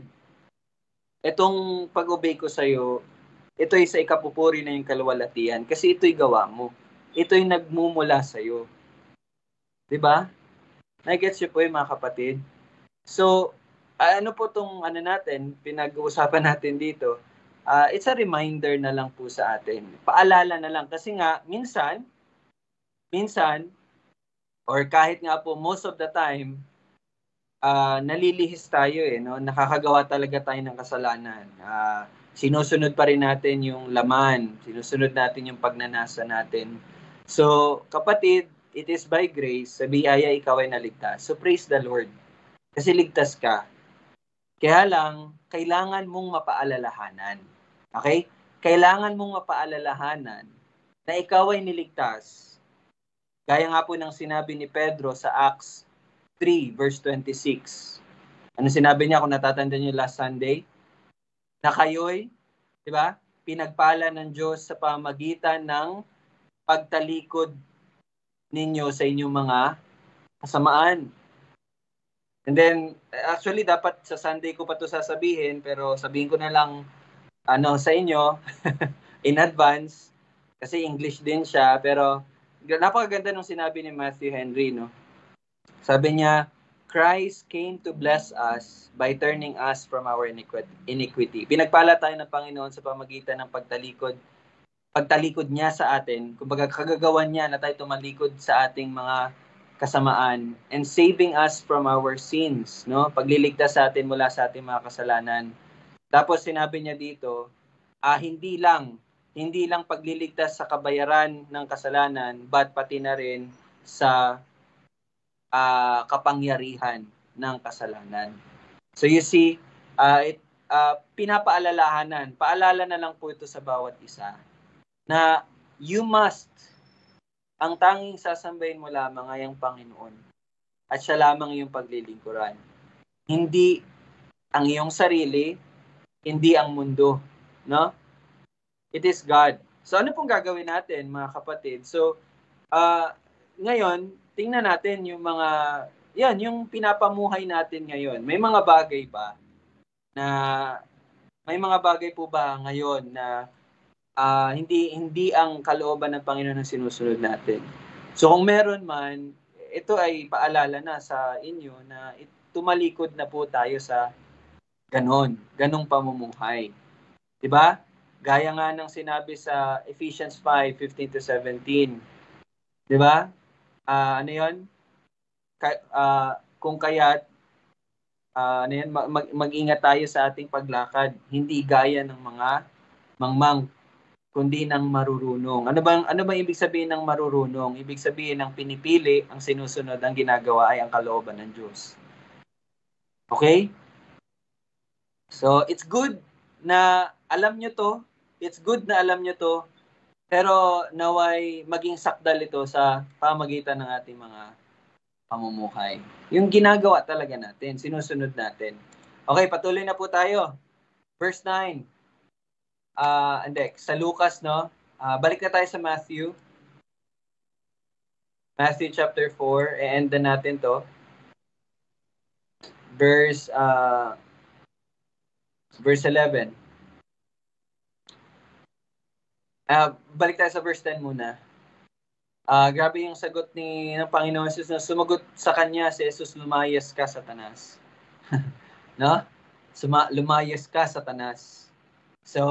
itong pag-obey ko sa iyo, ito ay sa ikapupuri na yung kaluwalhatian. Kasi ito'y gawa mo. Ito'y nagmumula sa iyo. 'Di ba? Nagets niyo po mga kapatid. So, ano po tong natin, pinag-uusapan natin dito? It's a reminder na lang po sa atin. Paalala na lang kasi nga minsan or kahit nga po most of the time nalilihis tayo no? Nakakagawa talaga tayo ng kasalanan. Sinusunod pa rin natin yung laman, sinusunod natin yung pagnanasa natin. So, kapatid, it is by grace, sa biyaya ikaw ay naligtas. So, praise the Lord. Kasi ligtas ka. Kaya lang, kailangan mong mapaalalahanan. Okay? Kailangan mong mapaalalahanan na ikaw ay niligtas. Gaya nga po ng sinabi ni Pedro sa Acts 3, verse 26. Ano sinabi niya kung natatanda niyo last Sunday? Na kayo'y, di ba, pinagpala ng Diyos sa pamagitan ng pagtalikod ninyo sa inyong mga kasamaan. And then, actually, dapat sa Sunday ko pa ito sasabihin, pero sabihin ko na lang sa inyo in advance, kasi English din siya, pero napakaganda nung sinabi ni Matthew Henry, no? Sabi niya, Christ came to bless us by turning us from our iniquity. Pinagpala tayo ng Panginoon sa pamagitan ng pagtalikod niya sa atin, kumbaga kagagawan niya na tayo tumalikod sa ating mga kasamaan and saving us from our sins, no? Pagliligtas sa atin mula sa ating mga kasalanan. Tapos sinabi niya dito, hindi lang pagliligtas sa kabayaran ng kasalanan, but pati na rin sa kapangyarihan ng kasalanan. So you see, paalala na lang po ito sa bawat isa na you must, ang tanging sasambahin mo lamang ay ang Panginoon at siya lamang yung paglilingkuran. Hindi ang iyong sarili, hindi ang mundo, no? It is God. So ano pong gagawin natin, mga kapatid? So ngayon, tingnan natin yung yung pinapamuhay natin ngayon. May mga bagay po ba ngayon na hindi ang kalooban ng Panginoon ang sinusunod natin. So kung meron man, ito ay paalala na sa inyo na tumalikod na po tayo sa ganong pamumuhay. 'Di ba? Gaya nga ng sinabi sa Ephesians 5:15-17. 'Di ba? Ano 'yon? Kung kaya't mag-ingat tayo sa ating paglakad, hindi gaya ng mga mangmang, kundi ng marurunong. Ano bang ibig sabihin ng marurunong? Ibig sabihin ng pinipili, ang sinusunod, ang ginagawa ay ang kalooban ng Diyos. Okay? So, it's good na alam nyo to. It's good na alam nyo to. Pero naway maging sakdal ito sa pamagitan ng ating mga pamumuhay. Yung ginagawa talaga natin, sinusunod natin. Okay, patuloy na po tayo. Verse 9. Sa Lucas, no? Balik na tayo sa Matthew. Matthew chapter 4. E-end na natin to. Verse 11. Balik tayo sa verse 10 muna. Grabe yung sagot ng Panginoon Jesus na sumagot sa kanya si Jesus, lumayas ka, Satanas. No? Lumayas ka, Satanas. So,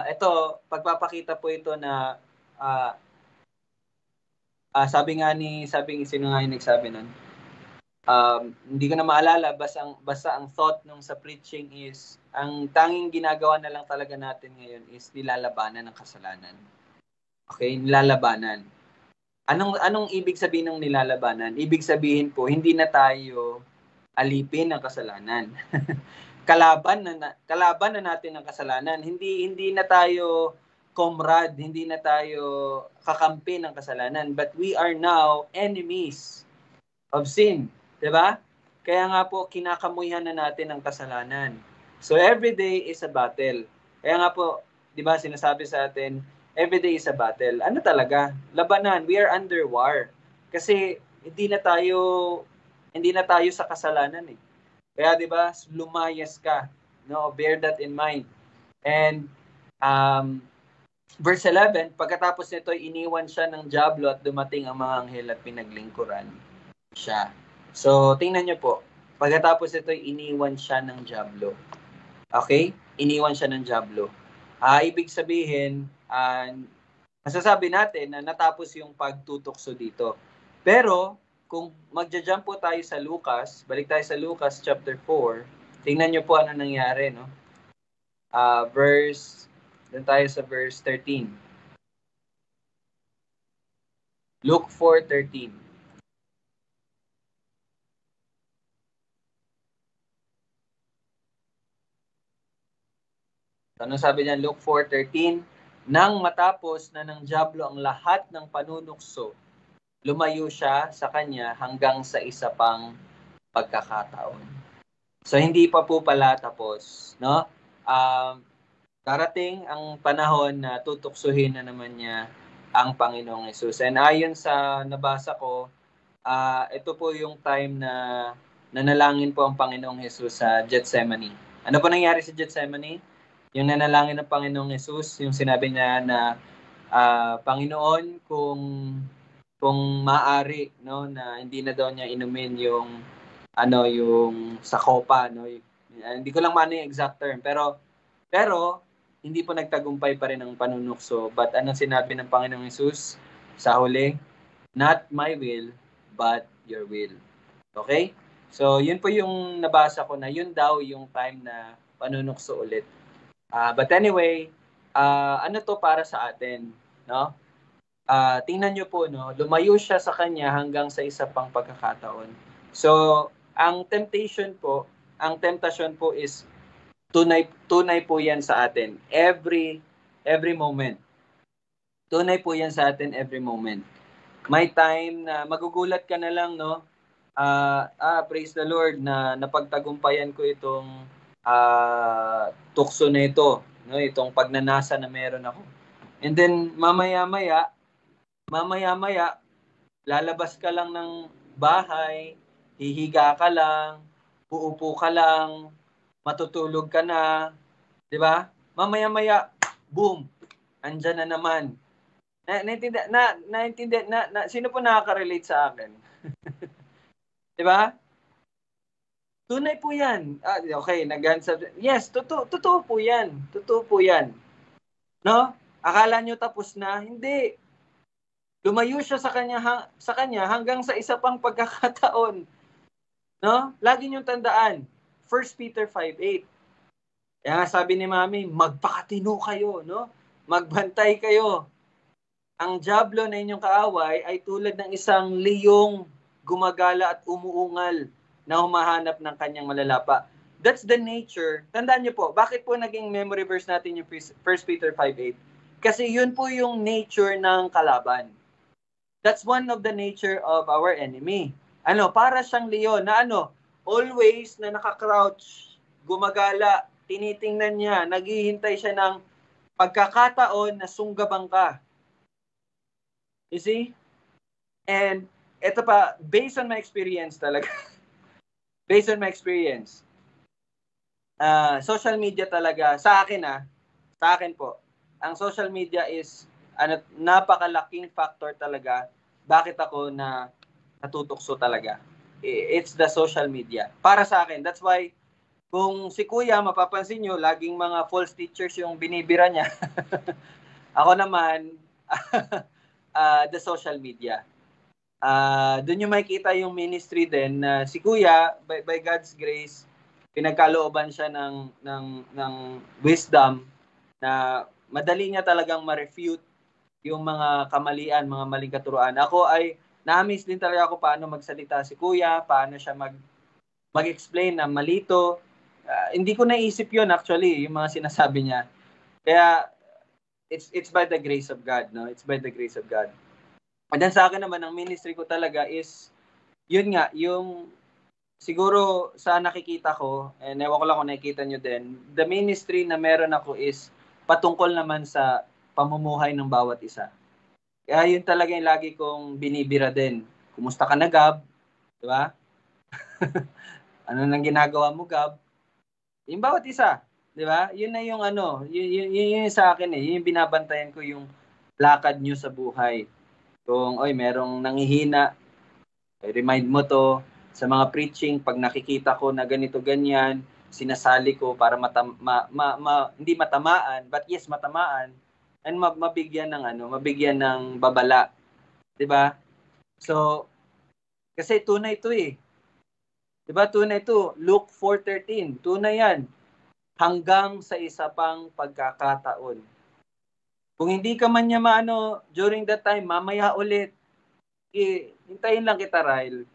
ito, pagpapakita po ito na sabi sino nga yung nagsabi nun? Hindi ko na maalala, basta ang thought nung sa preaching is, ang tanging ginagawa na lang talaga natin ngayon is nilalabanan ng kasalanan. Okay, nilalabanan. Anong ibig sabihin ng nilalabanan? Ibig sabihin po, hindi na tayo alipin ng kasalanan. kalaban na natin ang kasalanan. Hindi na tayo comrade, hindi na tayo kakampi ng kasalanan, but we are now enemies of sin. 'Di ba? Kaya nga po kinakamuyan na natin ang kasalanan. So every day is a battle. Kaya nga po, 'di ba, sinasabi sa atin, every day is a battle. Ano talaga? Labanan. We are under war. Kasi hindi na tayo sa kasalanan eh. Kaya 'di ba, lumayas ka. No, bear that in mind. And verse 11, pagkatapos nito iniwan siya ng dyablo at dumating ang mga anghel at pinaglingkuran siya. So, tingnan nyo po. Pagkatapos ito, iniwan siya ng dyablo. Okay? Iniwan siya ng dyablo. Ibig sabihin, masasabi natin na natapos yung pagtutukso dito. Pero, kung magja-jump po tayo sa Lucas, balik tayo sa Lucas chapter 4, tingnan nyo po ano nangyari, no? Doon tayo sa verse 13. Luke 4:13. Ano sabi niyan? Luke 4:13, nang matapos na ng dyablo ang lahat ng panunukso, lumayo siya sa kanya hanggang sa isa pang pagkakataon. So hindi pa po pala tapos, no? Darating ang panahon na tutuksuhin na naman niya ang Panginoong Hesus. And ayon sa nabasa ko, ito po yung time na nanalangin po ang Panginoong Hesus sa Gethsemane. Ano po nangyari sa Gethsemane? Yung nanalangin ng Panginoong Hesus, yung sinabi niya na Panginoon, kung maaari, no, na hindi na daw niya inumin yung sa kopa, no. Hindi ko lang maano yung exact term, pero hindi po nagtagumpay pa rin ang panunukso. But ano sinabi ng Panginoong Hesus sa huli? Not my will, but your will. Okay? So, yun po yung nabasa ko na yun daw yung time na panunukso ulit. But anyway, ano to para sa atin, no? Tingnan nyo po, no? Lumayo siya sa kanya hanggang sa isa pang pagkakataon. So, ang temptasyon po is tunay po yan sa atin. Every moment. Tunay po yan sa atin every moment. May time na magugulat ka na lang, no? Praise the Lord na napagtagumpayan ko itong tukso na ito, no? Itong pagnanasa na meron ako. And then mamaya-maya lalabas ka lang ng bahay, hihiga ka lang, uupo ka lang, matutulog ka na, 'di ba? Mamaya-maya, boom, andyan na naman. Naintindihan sino po nakaka-relate sa akin? 'Di ba? Tunay po 'yan. Okay, yes, totoo po 'yan. Totoo po 'yan. No? Akala nyo tapos na? Hindi. Lumayo siya sa kanya hanggang sa isa pang pagkakataon. No? Lagi niyong tandaan. 1 Peter 5:8. Kaya sabi ni Mami, magpakatino kayo, no? Magbantay kayo. Ang dyablo na inyong kaaway ay tulad ng isang liyong gumagala at umuungal na humahanap ng kanyang malalapa. That's the nature. Tandaan niyo po, bakit po naging memory verse natin yung 1 Peter 5:8? Kasi yun po yung nature ng kalaban. That's one of the nature of our enemy. Para siyang leon na always na naka-crouch, gumagala, tinitingnan niya, naghihintay siya ng pagkakataon na sunggabang ka. You see? And ito pa, based on my experience talaga. Based on my experience. Social media talaga, sa akin po, ang social media is napakalaking factor talaga bakit ako natutukso talaga. It's the social media. Para sa akin, that's why Kung si Kuya, mapapansin nyo, laging mga false teachers yung binibira niya. Ako naman, the social media. Doon yung makikita yung ministry din na si Kuya, by God's grace, pinagkalooban siya ng wisdom na madali niya talagang ma-refute yung mga kamalian, mga maling katuruan. Ako ay na-amaze din talaga ako paano magsalita si Kuya, paano siya mag-explain na malito. Hindi ko naisip yun actually, yung mga sinasabi niya. Kaya it's by the grace of God, no? It's by the grace of God. And then sa akin naman, ang ministry ko talaga is, yun nga, yung siguro sa nakikita ko, and ewan ko lang kung nakikita nyo din, the ministry na meron ako is patungkol naman sa pamumuhay ng bawat isa. Kaya yun talaga yung lagi kong binibira din. Kumusta ka na, Gab? Di ba? Ano nang ginagawa mo, Gab? Yung bawat isa, di ba? Yun na yung yun sa akin yun yung binabantayan ko, yung lakad nyo sa buhay. Kung, merong nanghihina, remind mo to sa mga preaching, pag nakikita ko na ganito, ganyan, sinasali ko para hindi matamaan, but yes, matamaan, and mabigyan ng babala. Di ba? So, kasi tunay ito eh. Diba? Tunay ito. Luke 4:13. Tunay yan. Hanggang sa isa pang pagkakataon. Kung hindi ka man niya during that time, mamaya ulit. Hintayin lang kita, Ryle.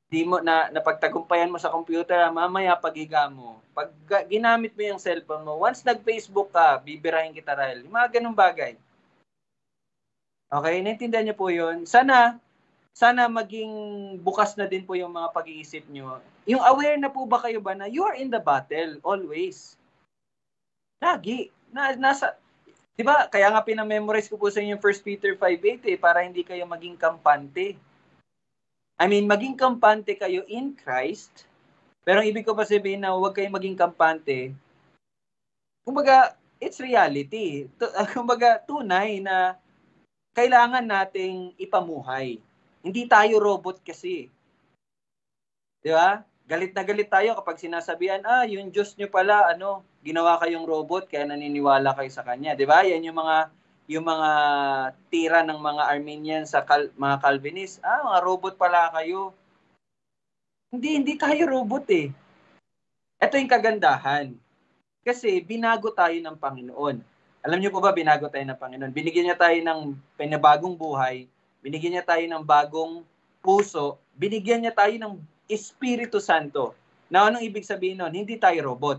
Di mo napagtagumpayan mo sa computer, mamaya paghiga mo. Pag ginamit mo yung cellphone mo, once nag-Facebook ka, bibirahin kita, Ryle. Yung mga ganung bagay. Okay? Naintindihan niyo po yun? Sana maging bukas na din po yung mga pag-iisip nyo. Yung aware na po ba kayo ba na you are in the battle always? Lagi. Di ba? Kaya nga pinamemorize ko po sa inyo 1 Peter 5:8 para hindi kayo maging kampante. I mean, maging kampante kayo in Christ. Pero ang ibig ko pa sabihin na huwag kayong maging kampante. Kumbaga, it's reality. Kumbaga, tunay na kailangan nating ipamuhay. Hindi tayo robot kasi. Di ba? Galit na galit tayo kapag sinasabihan, yung Diyos nyo pala, ginawa kayong robot kaya naniniwala kayo sa Kanya. Di ba? Yan yung mga tira ng mga Armenian sa mga Calvinist. Mga robot pala kayo. Hindi tayo robot eh. Ito yung kagandahan. Kasi binago tayo ng Panginoon. Alam niyo po ba, binago tayo ng Panginoon? Binigyan niya tayo ng pinabagong buhay. Binigyan niya tayo ng bagong puso. Binigyan niya tayo ng Espiritu Santo. Na anong ibig sabihin nun? Hindi tayo robot.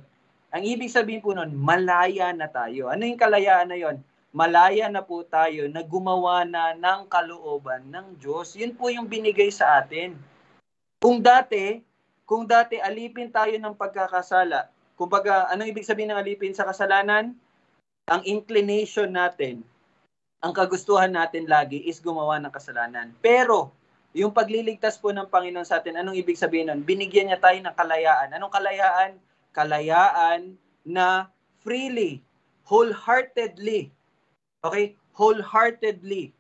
Ang ibig sabihin po nun, malaya na tayo. Ano yung kalayaan na yon? Malaya na po tayo na gumawa na ng kalooban ng Diyos. Yun po yung binigay sa atin. Kung dati alipin tayo ng pagkakasala, kumbaga, anong ibig sabihin ng alipin sa kasalanan? Ang inclination natin, ang kagustuhan natin lagi is gumawa ng kasalanan. Pero, yung pagliligtas po ng Panginoon sa atin, anong ibig sabihin nun? Binigyan niya tayo ng kalayaan. Anong kalayaan? Kalayaan na freely, wholeheartedly, okay? Wholeheartedly,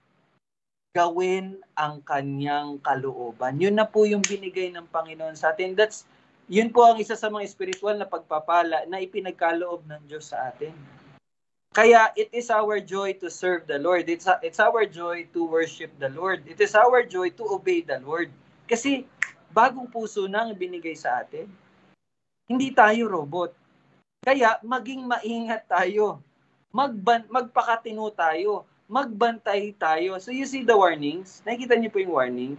gawin ang kanyang kalooban. Yun na po yung binigay ng Panginoon sa atin. Yun po ang isa sa mga spiritual na pagpapala na ipinagkaloob ng Diyos sa atin. Kaya it is our joy to serve the Lord. It's our joy to worship the Lord. It is our joy to obey the Lord. Kasi bagong puso nang binigay sa atin. Hindi tayo robot. Kaya maging maingat tayo. Magpakatino tayo. Magbantay tayo. So you see the warnings? Nakikita niyo po yung warning?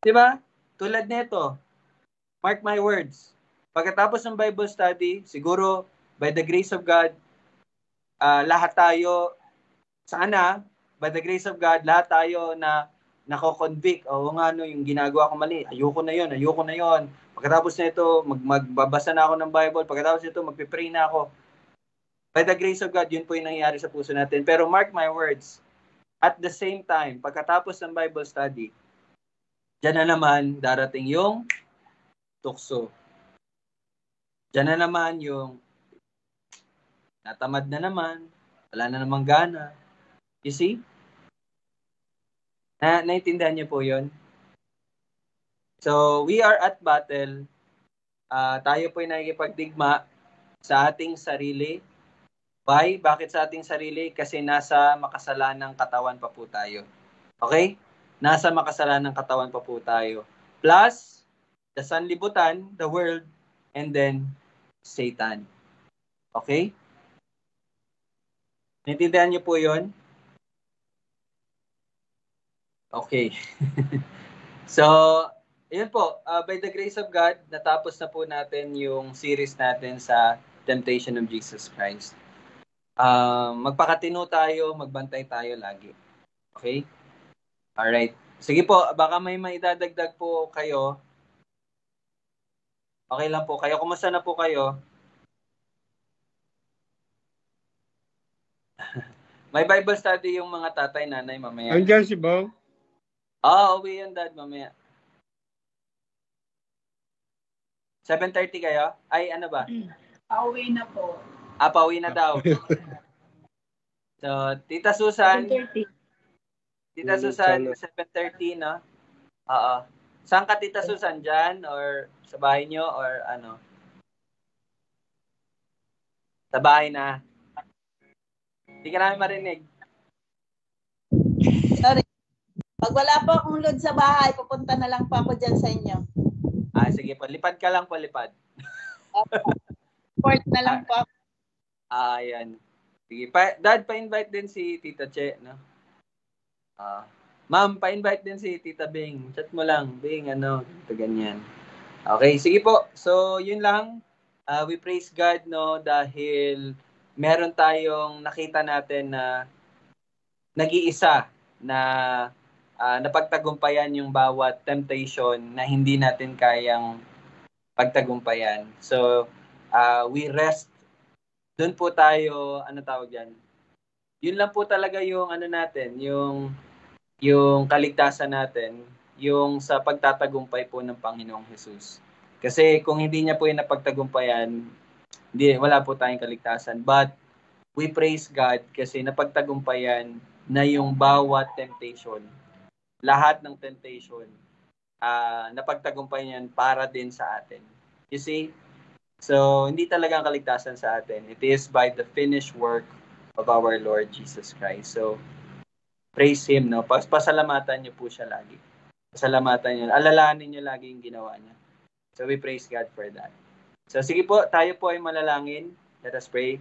Diba? Tulad nito. Mark my words. Pagkatapos ng Bible study, siguro by the grace of God, lahat tayo, sana, by the grace of God, lahat tayo na nako-convict. Yung ginagawa ko mali. Ayoko na yon. Pagkatapos nito, magbabasa na ako ng Bible. Pagkatapos nito, magpipray na ako. By the grace of God, yun po yung nangyayari sa puso natin. Pero mark my words, at the same time, pagkatapos ng Bible study, dyan na naman darating yung tukso. Dyan na naman yung natamad na naman, wala na namang gana. You see? Naintindihan niyo po yun? So, we are at battle. tayo po ay nakikipagdigma sa ating sarili. Why? Bakit sa ating sarili? Kasi nasa makasalanang katawan pa po tayo. Okay? Nasa makasalanang katawan pa po tayo. Plus, the sanlibutan, the world, and then Satan. Okay? Naintindihan niyo po yun? Okay. So, yun po. By the grace of God, natapos na po natin yung series natin sa Temptation of Jesus Christ. Magpakatino tayo, magbantay tayo lagi. Okay? Alright. Sige po, baka may maidadagdag po kayo. Okay lang po. Kayo, kumusta na po kayo? May Bible study yung mga tatay, nanay mamaya. Andiyan si Bong? Uwi yan, Dad, mamaya. 7:30 kayo? Ay, ano ba? Pauwi na po. Pauwi na daw. So, Tita Susan. 7:30. Tita Susan, 7:30, no? Oo. Saan ka, Tita Susan? Diyan? Or sa bahay nyo? Or ano? Sa bahay na? Hindi ka namin marinig. Sorry. Pag wala po akong load sa bahay, pupunta na lang po ako dyan sa inyo. Sige po. Lipad ka lang po, lipad. Support na lang po ako. Ayan. Sige. Dad, pa-invite din si Tita Che, no? Ma'am, pa-invite din si Tita Bing. Chat mo lang. Bing, ito ganyan. Okay, sige po. So, yun lang. We praise God, no? Dahil meron tayong nakita natin na nag-iisa na napagtagumpayan yung bawat temptation na hindi natin kayang pagtagumpayan. So, we rest. Doon po tayo, tawag yan? Yun lang po talaga yung natin, yung kaligtasan natin, yung sa pagtatagumpay po ng Panginoong Jesus. Kasi kung hindi niya po yung napagtagumpayan, wala po tayong kaligtasan. But we praise God kasi napagtagumpayan na yung bawat temptation. Lahat ng temptation, napagtagumpayan yan para din sa atin. You see? So, hindi talaga ang kaligtasan sa atin. It is by the finished work of our Lord Jesus Christ. So, praise Him, no? Pasalamatan niyo po siya lagi. Pasalamatan niyo. Alalahanin niyo lagi yung ginawa niya. So, we praise God for that. So, sige po, tayo po ay manalangin. Let us pray.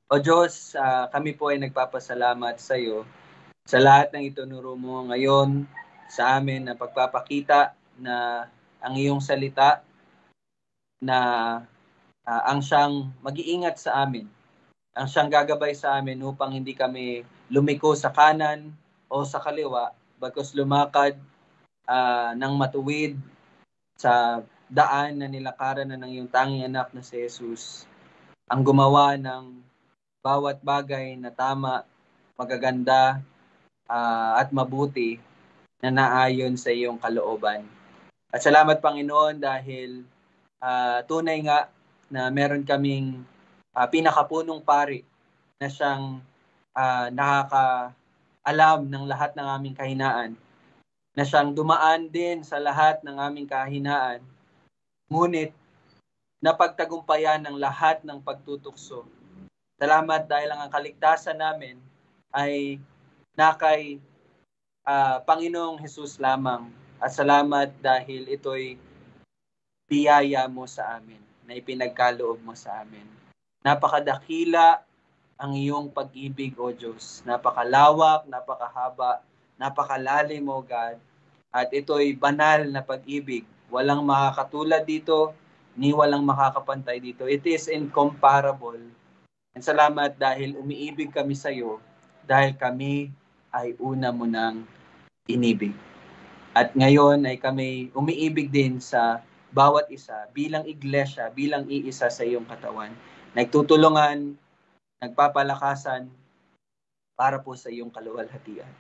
O Diyos, kami po ay nagpapasalamat sa iyo sa lahat ng itunuro mo ngayon sa amin na pagpapakita na ang iyong salita na ang siyang mag-iingat sa amin, ang siyang gagabay sa amin upang hindi kami lumiko sa kanan o sa kaliwa, bagkus lumakad ng matuwid sa daan na nilakaran na ng iyong tanging anak na si Jesus, ang gumawa ng bawat bagay na tama, magaganda, at mabuti na naayon sa iyong kalooban. At salamat Panginoon dahil tunay nga na meron kaming pinakapunong pari na siyang nakakaalam ng lahat ng aming kahinaan, na siyang dumaan din sa lahat ng aming kahinaan, ngunit napagtagumpayan ng lahat ng pagtutukso. Salamat dahil ang kaligtasan namin ay nakay Panginoong Jesus lamang. At salamat dahil ito'y biyaya mo sa amin, na ipinagkaloob mo sa amin. Napakadakila ang iyong pag-ibig, O Diyos. Napakalawak, napakahaba, napakalalim, O God. At ito'y banal na pag-ibig. Walang makakatulad dito, ni walang makakapantay dito. It is incomparable. And salamat dahil umiibig kami sa iyo, dahil kami ay una mo nang inibig. At ngayon ay kami umiibig din sa bawat isa bilang iglesia, bilang iisa sa iyong katawan. Nagtutulungan, nagpapalakasan para po sa iyong kaluwalhatian.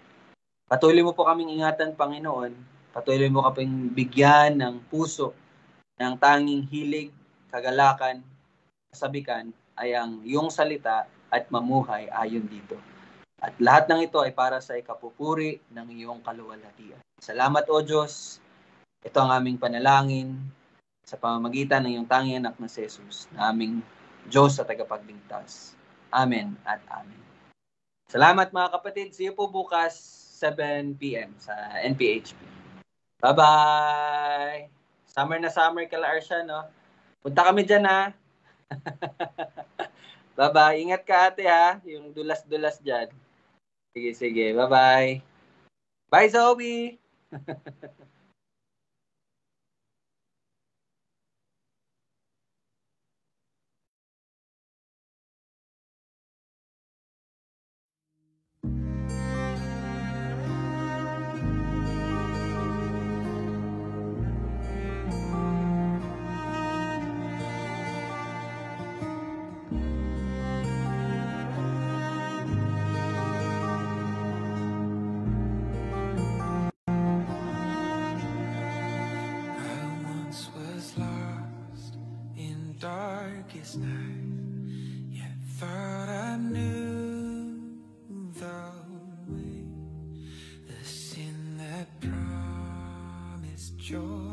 Patuloy mo po kaming ingatan, Panginoon. Patuloy mo kaming bigyan ng puso ng tanging hilig, kagalakan, kasabikan ay ang iyong salita at mamuhay ayon dito. At lahat ng ito ay para sa ikapupuri ng iyong kaluwalhatian. Salamat, O Diyos. Ito ang aming panalangin sa pamamagitan ng iyong tanging anak na si Jesus, na aming Diyos sa tagapagligtas. Amen at amen. Salamat mga kapatid. See you po bukas 7 p.m. sa NPHP. Bye-bye! Summer na summer kala Arsha, no? Punta kami dyan, ha? Bye-bye. Ingat ka, ate, ha? Yung dulas-dulas dyan. Sige. Bye-bye. Bye, Zoe! Darkest night, yet thought I knew the way, the sin that promised joy.